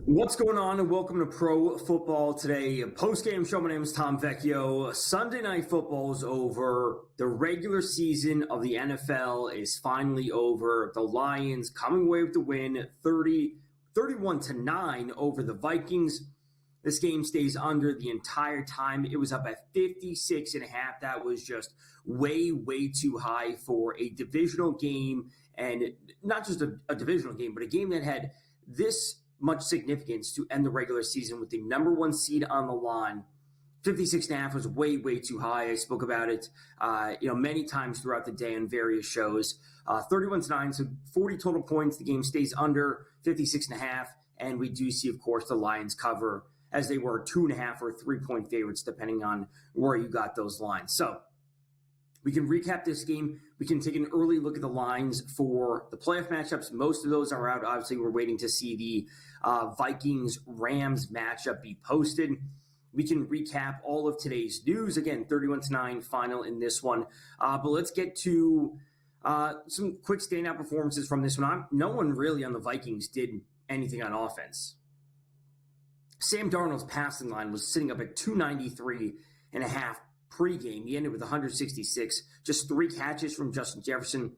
What's going on, and welcome to Pro Football Today, a post-game show. My name is Tom Vecchio. Sunday Night Football is over. The regular season of the NFL is finally over. The Lions coming away with the win, 31-9 over the Vikings. This game stays under the entire time. It was up at 56.5. That was just way too high for a divisional game, and not just a divisional game, but a game that had this much significance to end the regular season with the number one seed on the line. 56.5 was way too high. I spoke about it, many times throughout the day on various shows. 31-9, so 40 total points. The game stays under 56.5, and we do see, of course, the Lions cover as they were 2.5 or 3-point favorites, depending on where you got those lines. So we can recap this game. We can take an early look at the lines for the playoff matchups. Most of those are out. Obviously, we're waiting to see the Vikings-Rams matchup be posted. We can recap all of today's news. Again, 31-9 final in this one. But let's get to some quick standout performances from this one. No one really on the Vikings did anything on offense. Sam Darnold's passing line was sitting up at 293.5 pregame. He ended with 166, just 3 catches from Justin Jefferson.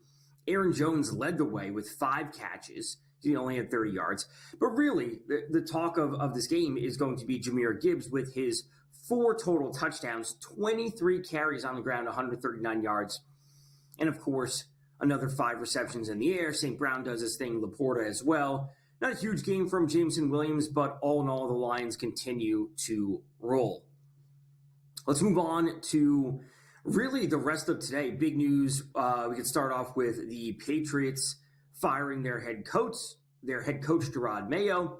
Aaron Jones led the way with 5 catches. He only had 30 yards. But really, the talk of this game is going to be Jahmyr Gibbs with his 4 total touchdowns, 23 carries on the ground, 139 yards. And, of course, another 5 receptions in the air. St. Brown does his thing, Laporta as well. Not a huge game from Jameson Williams, but all in all, the Lions continue to roll. Let's move on to really the rest of today. Big news. We could start off with the Patriots firing their head coach, Gerard Mayo.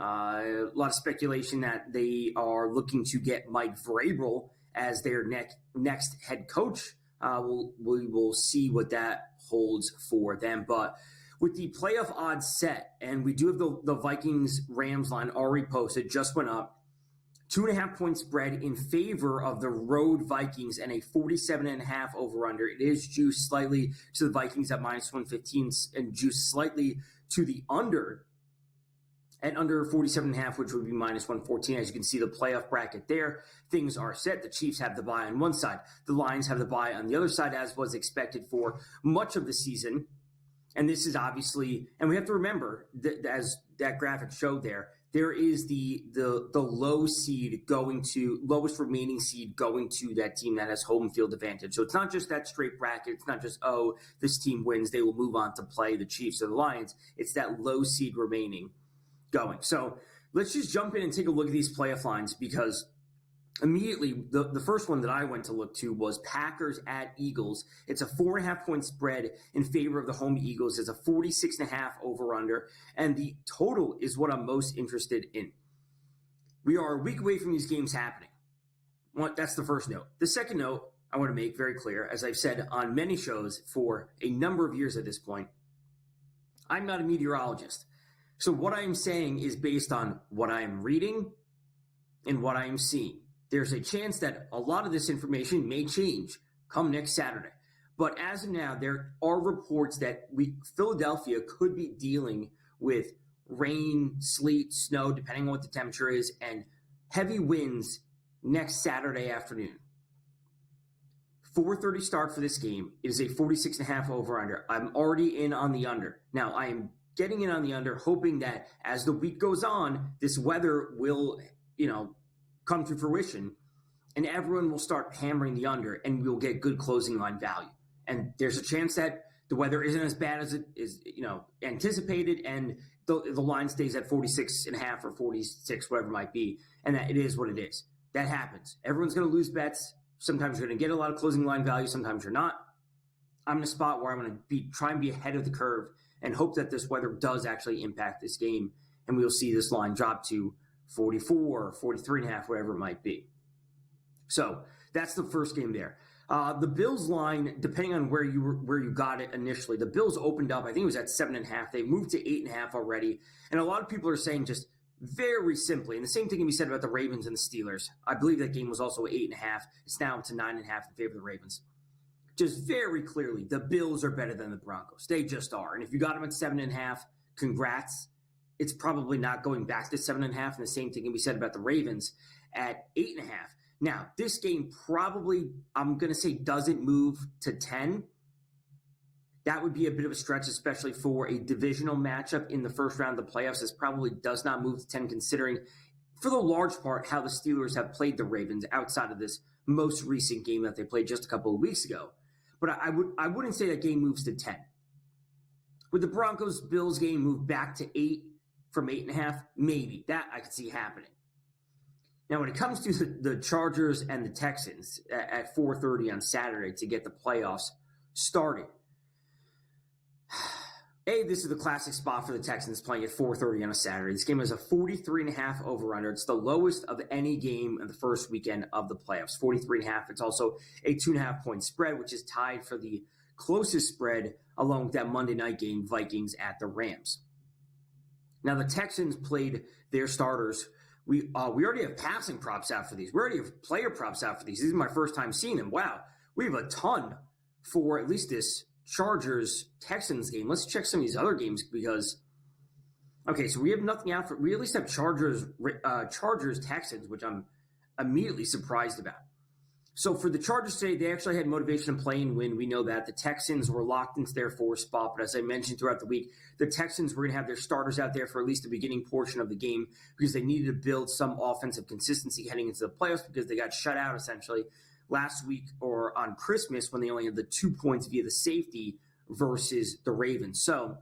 A lot of speculation that they are looking to get Mike Vrabel as their next head coach. We will see what that holds for them. But with the playoff odds set, and we do have the Vikings-Rams line already posted, just went up. 2.5 point spread in favor of the road Vikings and a 47.5 over-under. It is juiced slightly to the Vikings at minus 115 and juiced slightly to the under at under 47.5, which would be minus 114. As you can see, the playoff bracket there, things are set. The Chiefs have the bye on one side. The Lions have the bye on the other side, as was expected for much of the season. And this is obviously, and we have to remember that as that graphic showed there is the low seed going to, lowest remaining seed going to that team that has home field advantage. So it's not just that straight bracket. It's not just, this team wins, they will move on to play the Chiefs or the Lions. It's that low seed remaining going. So let's just jump in and take a look at these playoff lines, because immediately, the first one that I went to look to was Packers at Eagles. It's a 4.5 point spread in favor of the home Eagles. It's a 46.5 over-under, and the total is what I'm most interested in. We are a week away from these games happening. That's the first note. The second note I want to make very clear, as I've said on many shows for a number of years at this point, I'm not a meteorologist. So what I am saying is based on what I am reading and what I am seeing. There's a chance that a lot of this information may change come next Saturday. But as of now, there are reports that Philadelphia could be dealing with rain, sleet, snow, depending on what the temperature is, and heavy winds next Saturday afternoon. 4:30 start for this game. It is a 46.5 over-under. I'm already in on the under. Now, I am getting in on the under, hoping that as the week goes on, this weather will, come to fruition, and everyone will start hammering the under, and we'll get good closing line value. And there's a chance that the weather isn't as bad as it is, anticipated, and the line stays at 46.5 or 46, whatever it might be, and that it is what it is. That happens. Everyone's going to lose bets. Sometimes you're going to get a lot of closing line value. Sometimes you're not. I'm in a spot where I'm going to try and be ahead of the curve and hope that this weather does actually impact this game, and we'll see this line drop to 44, 43.5, whatever it might be. So that's the first game there. The Bills line, depending on where you got it initially, the Bills opened up, I think it was at 7.5. They moved to 8.5 already. And a lot of people are saying just very simply, and the same thing can be said about the Ravens and the Steelers. I believe that game was also 8.5. It's now to 9.5 in favor of the Ravens. Just very clearly, the Bills are better than the Broncos. They just are. And if you got them at 7.5, congrats. it's probably not going back to 7.5. And the same thing can be said about the Ravens at 8.5. Now, this game probably, I'm going to say, doesn't move to 10. That would be a bit of a stretch, especially for a divisional matchup in the first round of the playoffs. This probably does not move to 10, considering, for the large part, how the Steelers have played the Ravens outside of this most recent game that they played just a couple of weeks ago. But I wouldn't say that game moves to 10. Would the Broncos-Bills game move back to 8 from 8.5? Maybe. That I could see happening. Now, when it comes to the Chargers and the Texans at 4:30 on Saturday to get the playoffs started, this is the classic spot for the Texans playing at 4:30 on a Saturday. This game is a 43.5 over-under. It's the lowest of any game in the first weekend of the playoffs, 43.5. It's also a 2.5-point spread, which is tied for the closest spread along with that Monday night game, Vikings at the Rams. Now, the Texans played their starters. We already have passing props out for these. We already have player props out for these. This is my first time seeing them. Wow, we have a ton for at least this Chargers-Texans game. Let's check some of these other games because, okay, so we have nothing out for – we at least have Chargers-Texans, which I'm immediately surprised about. So for the Chargers today, they actually had motivation to play and win. We know that. The Texans were locked into their 4th spot, but as I mentioned throughout the week, the Texans were going to have their starters out there for at least the beginning portion of the game because they needed to build some offensive consistency heading into the playoffs because they got shut out essentially last week or on Christmas when they only had the 2 points via the safety versus the Ravens. So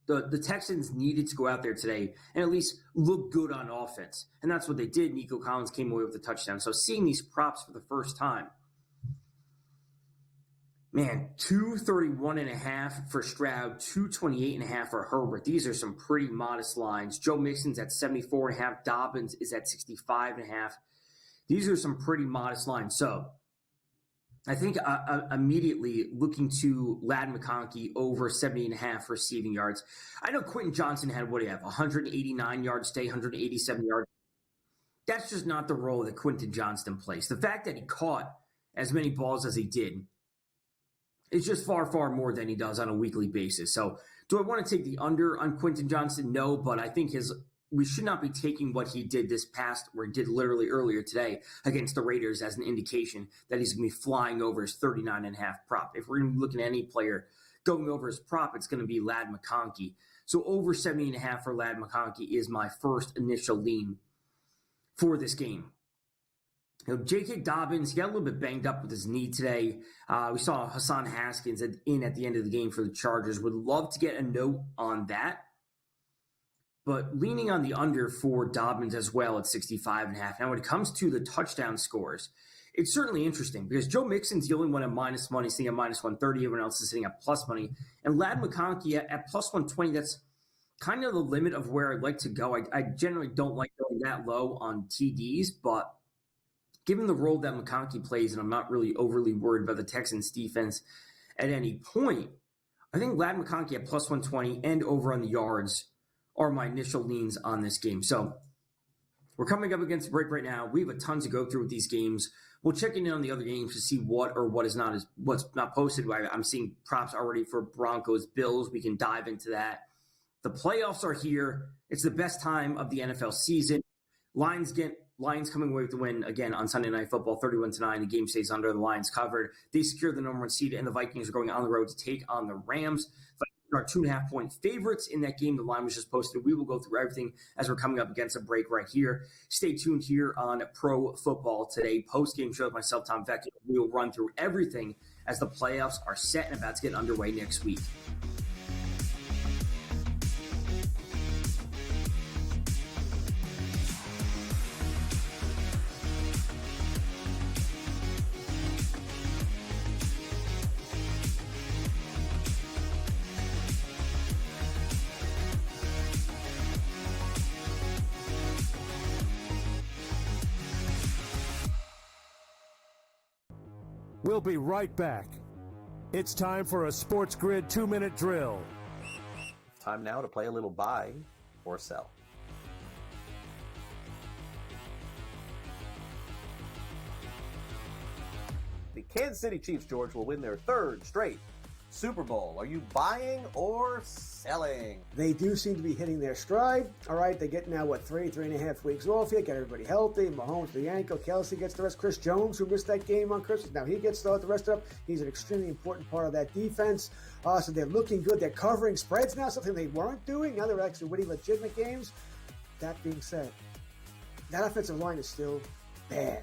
the Texans needed to go out there today and at least look good on offense. And that's what they did. Nico Collins came away with a touchdown. So seeing these props for the first time, man, 231.5 for Stroud, 228.5 for Herbert. These are some pretty modest lines. Joe Mixon's at 74.5. Dobbins is at 65.5. These are some pretty modest lines. So I think immediately looking to Ladd McConkey over 70.5 receiving yards. I know Quentin Johnson had, 189 yards today, 187 yards. That's just not the role that Quentin Johnston plays. The fact that he caught as many balls as he did is just far, far more than he does on a weekly basis. So do I want to take the under on Quentin Johnston? No, but I think we should not be taking what he did literally earlier today against the Raiders as an indication that he's going to be flying over his 39.5 prop. If we're going to be looking at any player going over his prop, it's going to be Ladd McConkey. So over 70.5 for Ladd McConkey is my first initial lean for this game. J.K. Dobbins, he got a little bit banged up with his knee today. We saw Hassan Haskins at the end of the game for the Chargers. Would love to get a note on that. But leaning on the under for Dobbins as well at 65.5. Now, when it comes to the touchdown scores, it's certainly interesting because Joe Mixon's the only one at minus money, sitting at minus 130. Everyone else is sitting at plus money. And Ladd McConkey at plus 120, that's kind of the limit of where I'd like to go. I generally don't like going that low on TDs, but given the role that McConkey plays, and I'm not really overly worried about the Texans defense at any point, I think Ladd McConkey at plus 120 and over on the yards are my initial leans on this game. So we're coming up against the break right now. We have a ton to go through with these games. We'll check in on the other games to see what's not posted. I'm seeing props already for Broncos, Bills. We can dive into that. The playoffs are here. It's the best time of the NFL season. Lions coming away with the win again on Sunday Night Football, 31-9. The game stays under. The Lions covered. They secure the number 1 seed, and the Vikings are going on the road to take on the Rams. Are 2.5-point favorites in that game. The line was just posted. We will go through everything as we're coming up against a break right here. Stay tuned here on Pro Football Today. Post-game show with myself, Tom Vecchio. We will run through everything as the playoffs are set and about to get underway next week. We'll be right back. It's time for a SportsGrid 2-minute drill. Time now to play a little buy or sell. The Kansas City Chiefs, George, will win their 3rd straight Super Bowl. Are you buying or selling? They do seem to be hitting their stride. All right, they get now, 3.5 weeks off here, get everybody healthy. Mahomes, the ankle, Kelsey gets the rest. Chris Jones, who missed that game on Christmas, now he gets the rest up. He's an extremely important part of that defense. So they're looking good. They're covering spreads now, something they weren't doing. Now they're actually winning legitimate games. That being said, that offensive line is still bad.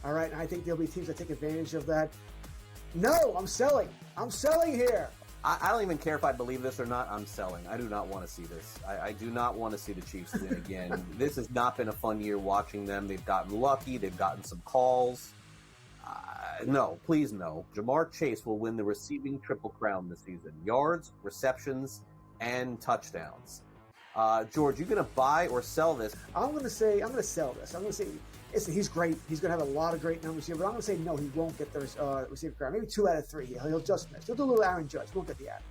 All right, and I think there'll be teams that take advantage of that. No, I'm selling. I'm selling here. I don't even care if I believe this or not. I'm selling. I do not want to see this. I do not want to see the Chiefs win again. This has not been a fun year watching them. They've gotten lucky. They've gotten some calls. No, please no. Jamar Chase will win the receiving triple crown this season. Yards, receptions, and touchdowns. George, you going to buy or sell this? I'm going to sell this. I'm going to say, listen, he's great. He's going to have a lot of great numbers here, but I'm going to say no, he won't get the receiver crown. Maybe 2 out of 3. He'll just miss. He'll do a little Aaron Judge. Won't get the average.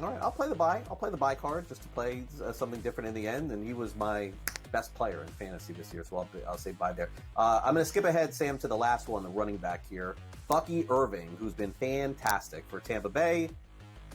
All right, I'll play the buy. I'll play the buy card just to play something different in the end, and he was my best player in fantasy this year, so I'll say buy there. I'm going to skip ahead, Sam, to the last one, the running back here. Bucky Irving, who's been fantastic for Tampa Bay,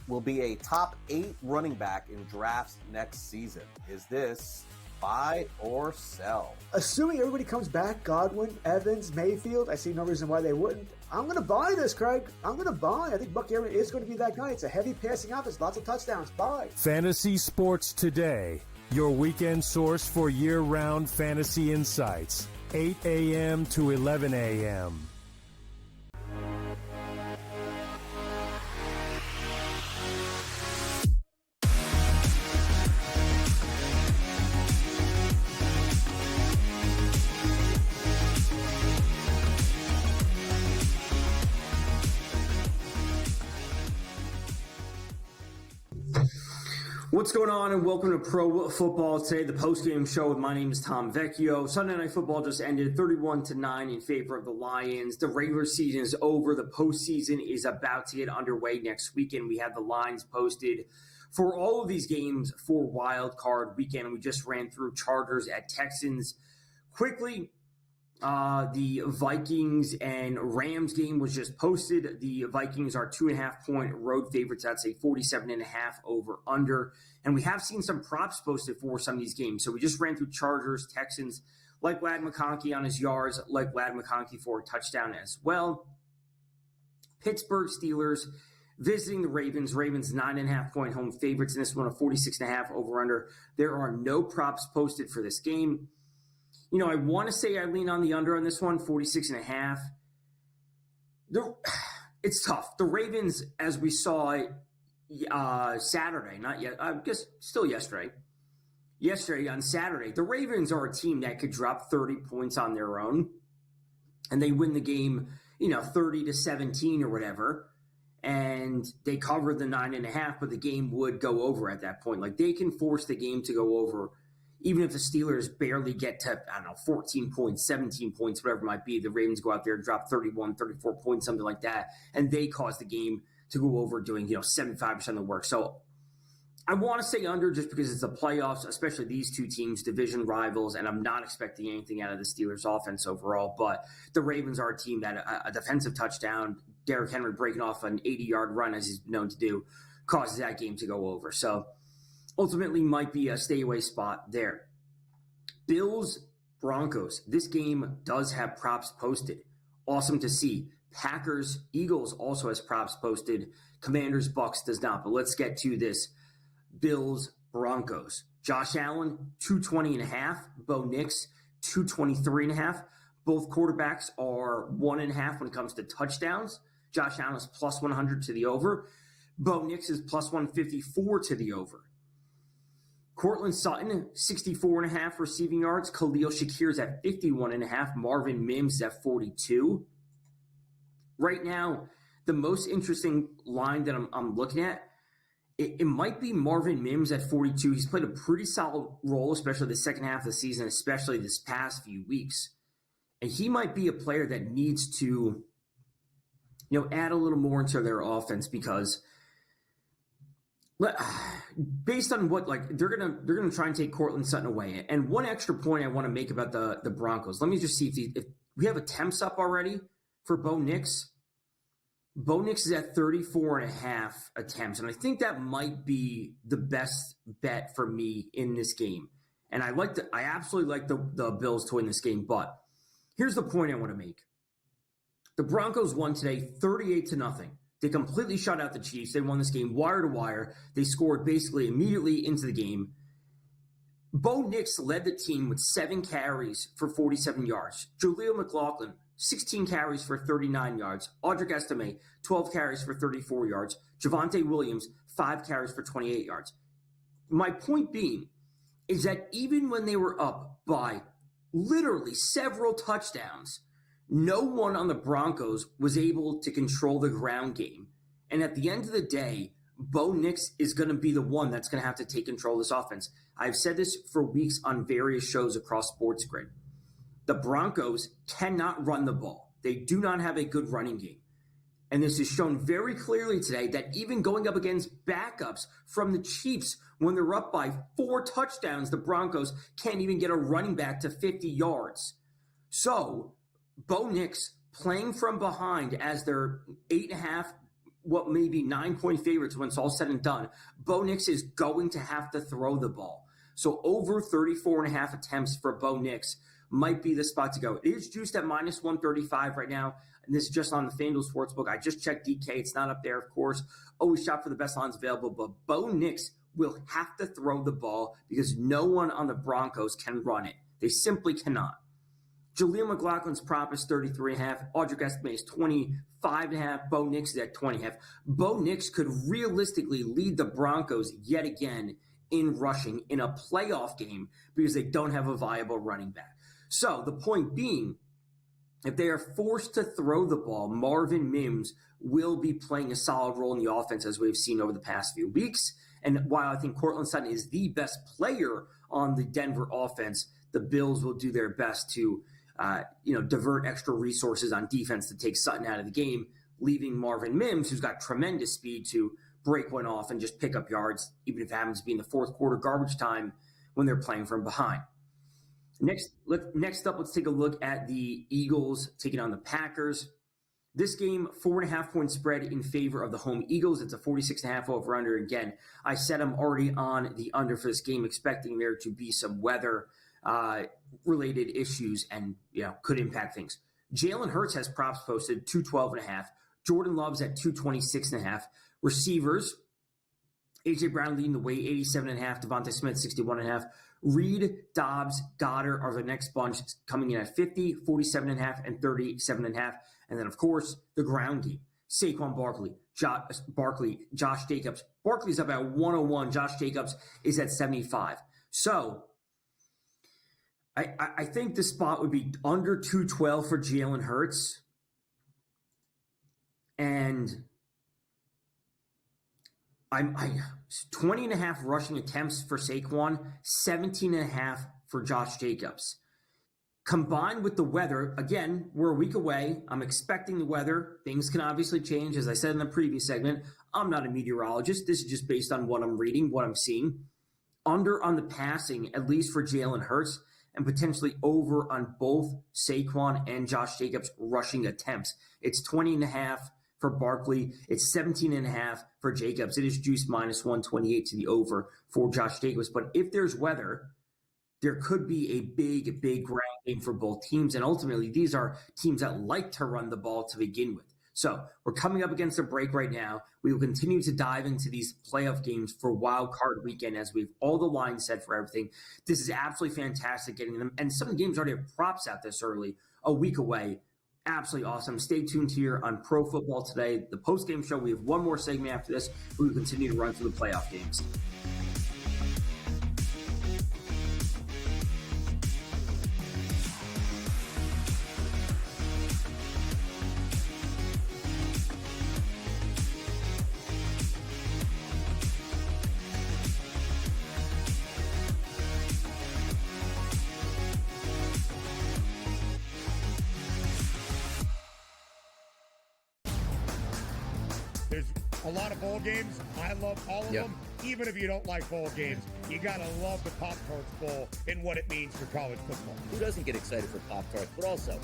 will be a top 8 running back in drafts next season. Is this buy or sell? Assuming everybody comes back, Godwin, Evans, Mayfield, I see no reason why they wouldn't. I'm going to buy this, Craig. I'm going to buy. I think Bucky Irving is going to be that guy. It's a heavy passing offense, lots of touchdowns. Buy. Fantasy Sports Today, your weekend source for year-round fantasy insights, 8 a.m. to 11 a.m. What's going on, and welcome to Pro Football Today, the post-game show. My name is Tom Vecchio. Sunday Night Football just ended 31-9 in favor of the Lions. The regular season is over. The postseason is about to get underway next weekend. We have the lines posted for all of these games for Wild Card Weekend. We just ran through Chargers at Texans quickly. The Vikings and Rams game was just posted. The Vikings are 2.5-point road favorites. That's a 47.5 over under. And we have seen some props posted for some of these games. So we just ran through Chargers, Texans, like Ladd McConkey on his yards, like Ladd McConkey for a touchdown as well. Pittsburgh Steelers visiting the Ravens. Ravens 9.5-point home favorites in this one, a 46.5 over under. There are no props posted for this game. You know, I want to say I lean on the under on this one, 46.5. It's tough. The Ravens, as we saw Saturday, not yet, I guess still yesterday. Yesterday on Saturday, the Ravens are a team that could drop 30 points on their own, and they win the game, 30-17 or whatever, and they cover the 9.5, but the game would go over at that point. Like, they can force the game to go over. Even if the Steelers barely get to, 14 points, 17 points, whatever it might be, the Ravens go out there and drop 31, 34 points, something like that, and they cause the game to go over doing, 75% of the work. So I want to say under just because it's the playoffs, especially these two teams, division rivals, and I'm not expecting anything out of the Steelers offense overall, but the Ravens are a team that a defensive touchdown, Derrick Henry breaking off an 80-yard run, as he's known to do, causes that game to go over. So ultimately might be a stay-away spot there. Bills, Broncos. This game does have props posted. Awesome to see. Packers, Eagles also has props posted. Commanders, Bucks does not. But let's get to this. Bills, Broncos. Josh Allen, 220.5. Bo Nix, 223.5. Both quarterbacks are 1.5 when it comes to touchdowns. Josh Allen is plus 100 to the over. Bo Nix is plus 154 to the over. Cortland Sutton, 64.5 receiving yards. Khalil Shakir's at 51.5. Marvin Mims at 42. Right now, the most interesting line that I'm looking at, it might be Marvin Mims at 42. He's played a pretty solid role, especially the second half of the season, especially this past few weeks. And he might be a player that needs to, add a little more into their offense because based on what, they're gonna try and take Cortland Sutton away. And one extra point I want to make about the Broncos. Let me just see if we have attempts up already for Bo Nix. Bo Nix is at 34.5 attempts, and I think that might be the best bet for me in this game. And I absolutely like the Bills to win this game, but here's the point I want to make. The Broncos won today 38-0. They completely shut out the Chiefs. They won this game wire to wire. They scored basically immediately into the game. Bo Nix led the team with 7 carries for 47 yards. Jaleel McLaughlin, 16 carries for 39 yards. Audric Estime, 12 carries for 34 yards. Javonte Williams, 5 carries for 28 yards. My point being is that even when they were up by literally several touchdowns, no one on the Broncos was able to control the ground game. And at the end of the day, Bo Nix is going to be the one that's going to have to take control of this offense. I've said this for weeks on various shows across SportsGrid. The Broncos cannot run the ball. They do not have a good running game. And this is shown very clearly today that even going up against backups from the Chiefs, when they're up by 4 touchdowns, the Broncos can't even get a running back to 50 yards. So Bo Nix playing from behind as their 8.5, what may be 9-point favorites when it's all said and done, Bo Nix is going to have to throw the ball. So over 34.5 attempts for Bo Nix might be the spot to go. It is juiced at minus 135 right now, and this is just on the FanDuel Sportsbook. I just checked DK. It's not up there, of course. Always shop for the best lines available, but Bo Nix will have to throw the ball because no one on the Broncos can run it. They simply cannot. Jaleel McLaughlin's prop is 33.5. Audric Estime is 25.5. Bo Nix is at 20.5. Bo Nix could realistically lead the Broncos yet again in rushing in a playoff game because they don't have a viable running back. So the point being, if they are forced to throw the ball, Marvin Mims will be playing a solid role in the offense as we've seen over the past few weeks. And while I think Courtland Sutton is the best player on the Denver offense, the Bills will do their best to divert extra resources on defense to take Sutton out of the game, leaving Marvin Mims, who's got tremendous speed, to break one off and just pick up yards, even if it happens to be in the fourth quarter garbage time when they're playing from behind. Next up, let's take a look at the Eagles taking on the Packers. This game, 4.5-point spread in favor of the home Eagles. It's a 46.5 over-under. Again, I said I'm already on the under for this game, expecting there to be some weather-related issues and could impact things. Jalen Hurts has props posted 212.5. Jordan Love's at 226.5. Receivers, A.J. Brown leading the way, 87.5. Devontae Smith, 61.5. Reed, Dobbs, Goddard are the next bunch coming in at 50, 47.5, and 37.5. And then, of course, the ground game. Saquon Barkley, Josh Jacobs. Barkley's up at 101. Josh Jacobs is at 75. So I think the spot would be under 212 for Jalen Hurts. And I'm 20.5 rushing attempts for Saquon, 17.5 for Josh Jacobs. Combined with the weather, again, we're a week away. I'm expecting the weather. Things can obviously change. As I said in the previous segment, I'm not a meteorologist. This is just based on what I'm reading, what I'm seeing. Under on the passing, at least for Jalen Hurts, and potentially over on both Saquon and Josh Jacobs' rushing attempts. It's 20.5 for Barkley. It's 17.5 for Jacobs. It is juiced minus 128 to the over for Josh Jacobs. But if there's weather, there could be a big, big ground game for both teams. And ultimately, these are teams that like to run the ball to begin with. So we're coming up against a break right now. We will continue to dive into these playoff games for Wild Card Weekend as we've all the lines set for everything. This is absolutely fantastic getting them. And some of the games already have props out this early, a week away. Absolutely awesome. Stay tuned here on Pro Football Today, the post-game show. We have one more segment after this. We will continue to run through the playoff games. There's a lot of bowl games. I love all of them. Even if you don't like bowl games, you got to love the Pop-Tarts Bowl and what it means for college football. Who doesn't get excited for Pop-Tarts? But also,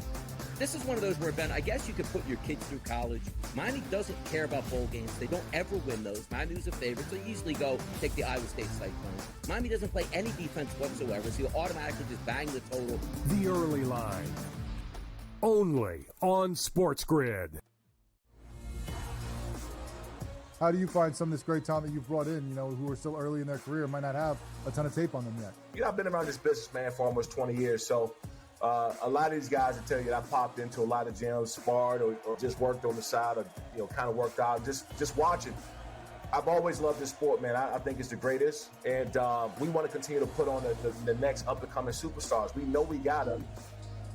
This is one of those where, Ben, I guess you could put your kids through college. Miami doesn't care about bowl games. They don't ever win those. Miami's a favorite, so you easily go take the Iowa State Cyclones. Miami doesn't play any defense whatsoever, so you'll automatically just bang the total. The Early Line. Only on SportsGrid. How do you find some of this great talent that you've brought in, who are still early in their career, might not have a ton of tape on them yet? I've been around this business, man, for almost 20 years, so a lot of these guys will tell you that I popped into a lot of gyms, sparred, or just worked on the side, or kind of worked out, just watching. I've always loved this sport, man. I think it's the greatest, and we want to continue to put on the next up-and-coming superstars. We know we got them.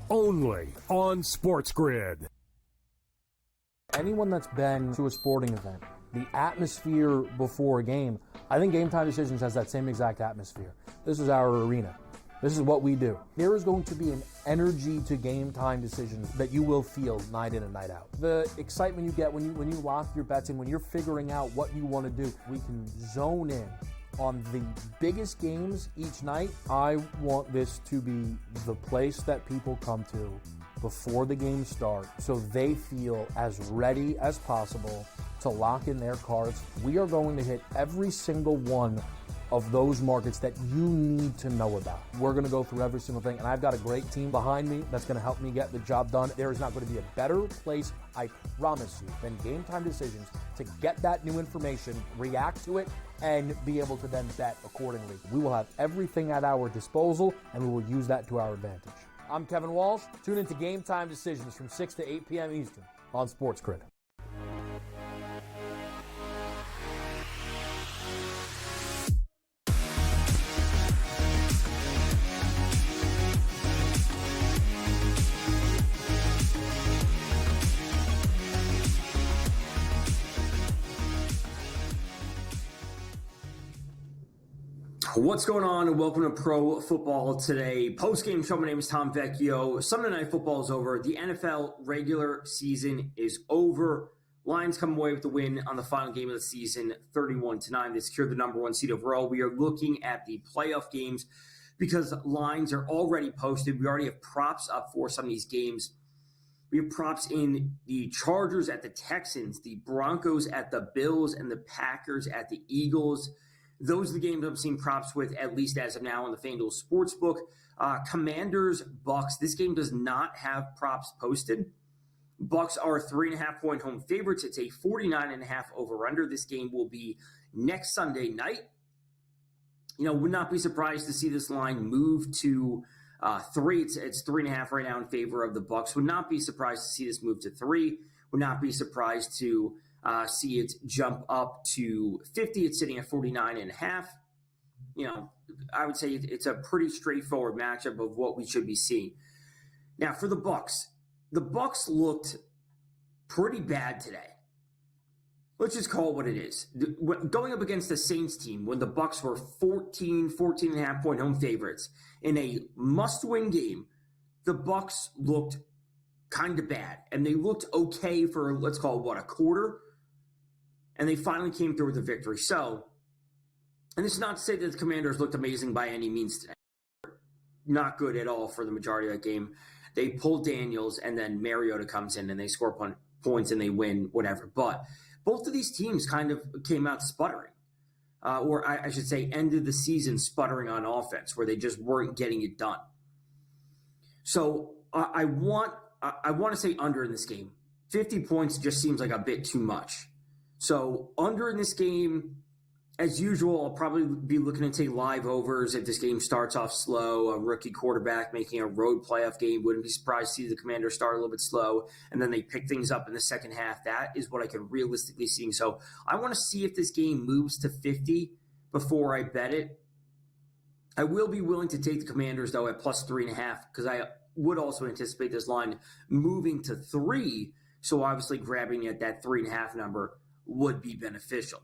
Only on SportsGrid. Anyone that's been to a sporting event, the atmosphere before a game, I think Game Time Decisions has that same exact atmosphere. This is our arena. This is what we do. There is going to be an energy to Game Time Decisions that you will feel night in and night out. The excitement you get when you lock your bets in, when you're figuring out what you want to do, we can zone in on the biggest games each night. I want this to be the place that people come to before the games start so they feel as ready as possible to lock in their cards. We are going to hit every single one of those markets that you need to know about. We're going to go through every single thing, and I've got a great team behind me that's going to help me get the job done. There is not going to be a better place, I promise you, than Game Time Decisions to get that new information, react to it, and be able to then bet accordingly. We will have everything at our disposal, and we will use that to our advantage. I'm Kevin Walsh. Tune into Game Time Decisions from 6 to 8 p.m. Eastern on SportsGrid. What's going on? Welcome to Pro Football Today. Post-game show. My name is Tom Vecchio. Sunday Night Football is over. The NFL regular season is over. Lions come away with the win on the final game of the season, 31-9. They secure the number one seed overall. We are looking at the playoff games because lines are already posted. We already have props up for some of these games. We have props in the Chargers at the Texans, the Broncos at the Bills, and the Packers at the Eagles. Those are the games I'm seeing props with, at least as of now, on the FanDuel Sportsbook. Commanders, Bucks. This game does not have props posted. Bucks are 3.5-point home favorites. It's a 49.5 over-under. This game will be next Sunday night. Would not be surprised to see this line move to 3. It's 3.5 right now in favor of the Bucks. Would not be surprised to see this move to 3. Would not be surprised to see it jump up to 50. It's sitting at 49.5. I would say it's a pretty straightforward matchup of what we should be seeing. Now, for the Bucks looked pretty bad today. Let's just call it what it is. Going up against the Saints team when the Bucks were 14.5-point home favorites in a must-win game, the Bucks looked kind of bad. And they looked okay for, let's call it, a quarter? And they finally came through with a victory. So, and this is not to say that the Commanders looked amazing by any means today. Not good at all for the majority of that game. They pulled Daniels, and then Mariota comes in, and they score points, and they win, whatever. But both of these teams kind of came out sputtering. Or I should say ended the season sputtering on offense, where they just weren't getting it done. So I want to say under in this game. 50 points just seems like a bit too much. So under in this game, as usual, I'll probably be looking to take live overs if this game starts off slow. A rookie quarterback making a road playoff game. Wouldn't be surprised to see the Commanders start a little bit slow, and then they pick things up in the second half. That is what I can realistically see. So I want to see if this game moves to 50 before I bet it. I will be willing to take the Commanders, though, at plus 3.5, because I would also anticipate this line moving to 3. So obviously grabbing at that 3.5 number would be beneficial.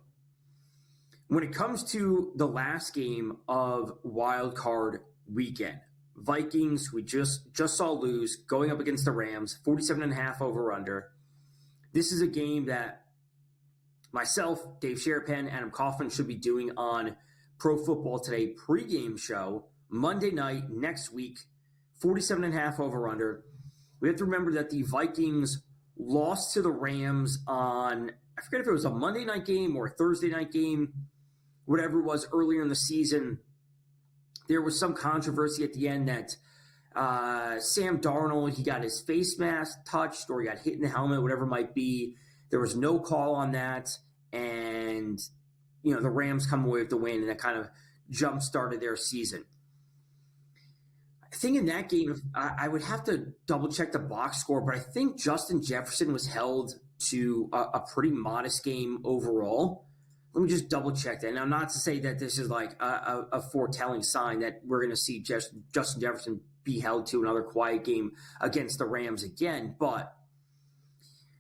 When it comes to the last game of Wild Card Weekend, Vikings, we just saw lose, going up against the Rams, 47.5 over-under. This is a game that myself, Dave Sherapan, Adam Kaufman should be doing on Pro Football Today pregame show Monday night next week, 47.5 over-under. we have to remember that the Vikings lost to the Rams on, I forget if it was a Monday night game or a Thursday night game, whatever it was earlier in the season. There was some controversy at the end that Sam Darnold, he got his face mask touched or he got hit in the helmet, whatever it might be. There was no call on that. And, the Rams come away with the win, and that kind of jump-started their season. I think in that game, I would have to double-check the box score, but I think Justin Jefferson was held to a pretty modest game overall. Let me just double-check that. Now, not to say that this is like a foretelling sign that we're going to see Justin Jefferson be held to another quiet game against the Rams again, but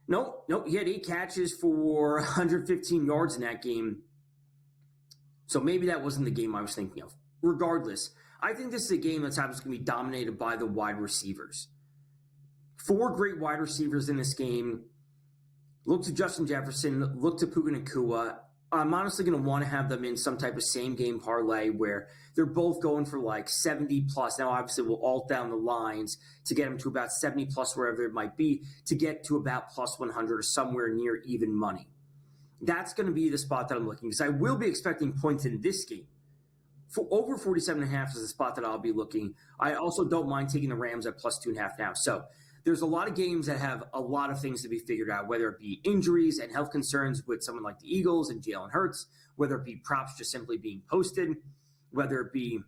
nope, he had 8 catches for 115 yards in that game. So maybe that wasn't the game I was thinking of. Regardless, I think this is a game that's obviously going to be dominated by the wide receivers. 4 great wide receivers in this game. Look to Justin Jefferson. Look to Puka Nacua. I'm honestly going to want to have them in some type of same-game parlay where they're both going for like 70-plus. Now, obviously, we'll alt down the lines to get them to about 70-plus, wherever it might be, to get to about plus 100 or somewhere near even money. That's going to be the spot that I'm looking, because I will be expecting points in this game. For over 47.5 is the spot that I'll be looking. I also don't mind taking the Rams at plus 2.5 now. So there's a lot of games that have a lot of things to be figured out, whether it be injuries and health concerns with someone like the Eagles and Jalen Hurts, whether it be props just simply being posted, whether it be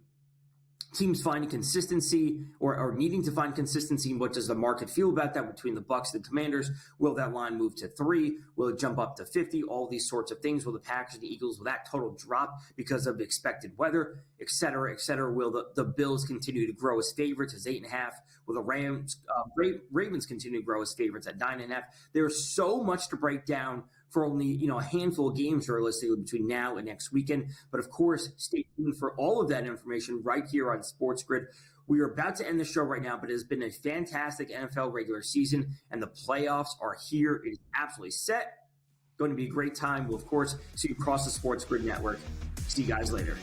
teams finding consistency or needing to find consistency. What does the market feel about that between the Bucs and the Commanders? Will that line move to 3? Will it jump up to 50? All these sorts of things. Will the Packers and the Eagles, will that total drop because of expected weather, et cetera, et cetera? Will the Bills continue to grow as favorites as 8.5? Will the Ravens continue to grow as favorites at 9.5? There's so much to break down for only a handful of games realistically between now and next weekend. But of course, stay tuned for all of that information right here on SportsGrid. We are about to end the show right now, but it has been a fantastic NFL regular season, and the playoffs are here. It is absolutely set. Going to be a great time. We'll, of course, see you across the SportsGrid network. See you guys later.